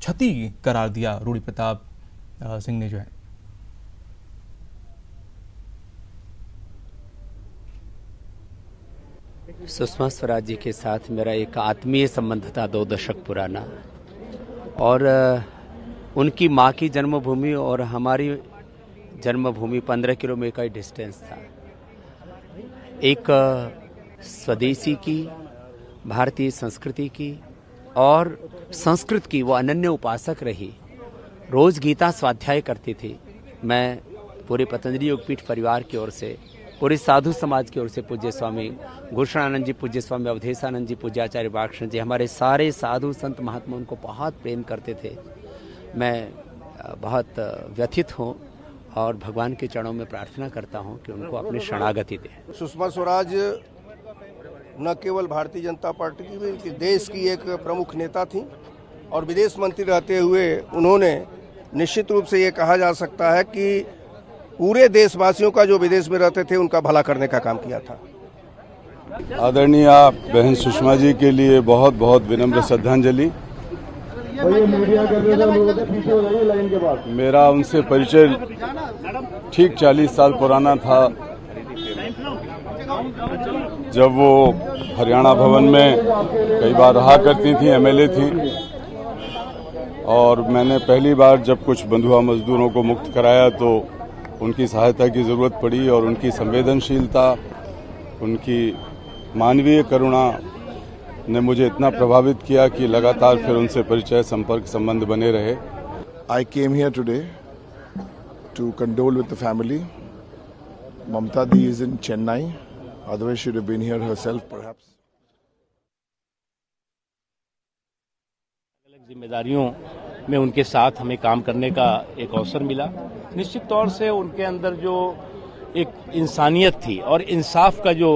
क्षति करार दिया रूढ़ी प्रताप सिंह ने जो है। सुषमा स्वराज जी के साथ मेरा एक आत्मीय संबंध था 2 दशक पुराना, और उनकी माँ की जन्मभूमि और हमारी जन्मभूमि 15 किलोमीटर का डिस्टेंस था। एक स्वदेशी की, भारतीय संस्कृति की और संस्कृत की वो अनन्य उपासक रही। रोज गीता स्वाध्याय करती थी। मैं पूरे पतंजलि योगपीठ परिवार की ओर से, पूरे साधु समाज की ओर से पूज्य स्वामी घोषणानंद जी, पूज्य स्वामी अवधेशानंद जी, पूज्य आचार्य बाक्षण जी, हमारे सारे साधु संत महात्मा उनको बहुत प्रेम करते थे। मैं बहुत व्यथित हूँ और भगवान के चरणों में प्रार्थना करता हूँ कि उनको अपनी शरणागति दे। सुषमा स्वराज न केवल भारतीय जनता पार्टी की बल्कि देश की एक प्रमुख नेता थी और विदेश मंत्री रहते हुए उन्होंने निश्चित रूप से ये कहा जा सकता है कि पूरे देशवासियों का जो विदेश में रहते थे उनका भला करने का काम किया था। आदरणीय बहन सुषमा जी के लिए बहुत बहुत विनम्र श्रद्धांजलि। मेरा उनसे परिचय ठीक 40 साल पुराना था, जब वो हरियाणा भवन में कई बार रहा करती थी, एमएलए थी, और मैंने पहली बार जब कुछ बंधुआ मजदूरों को मुक्त कराया तो उनकी सहायता की ज़रूरत पड़ी, और उनकी संवेदनशीलता, उनकी मानवीय करुणा ने मुझे इतना प्रभावित किया कि लगातार फिर उनसे परिचय, संपर्क, संबंध बने रहे। I came here today to condole with the family. Mamta Di is in Chennai. Otherwise, she would have been here herself, perhaps. अलग जिम्मेदारियों में उनके साथ हमें काम करने का एक अवसर मिला। निश्चित तौर से उनके अंदर जो एक इंसानियत थी और इंसाफ का जो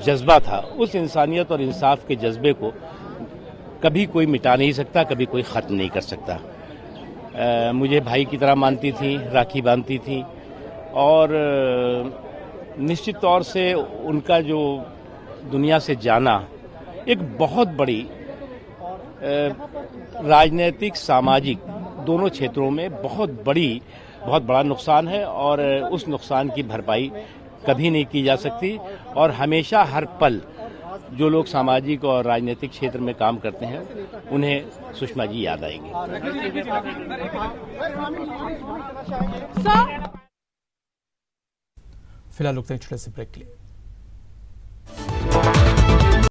जज्बा था, उस इंसानियत और इंसाफ के जज्बे को कभी कोई मिटा नहीं सकता, कभी कोई ख़त्म नहीं कर सकता। मुझे भाई की तरह मानती थी, राखी बांधती थी, और निश्चित तौर से उनका जो दुनिया से जाना एक बहुत बड़ी राजनीतिक, सामाजिक दोनों क्षेत्रों में बहुत बड़ा नुकसान है, और उस नुकसान की भरपाई कभी नहीं की जा सकती। और हमेशा हर पल जो लोग सामाजिक और राजनीतिक क्षेत्र में काम करते हैं, उन्हें सुषमा जी याद आएंगे। फिलहाल रुकते हैं छोटे से ब्रेक के लिए।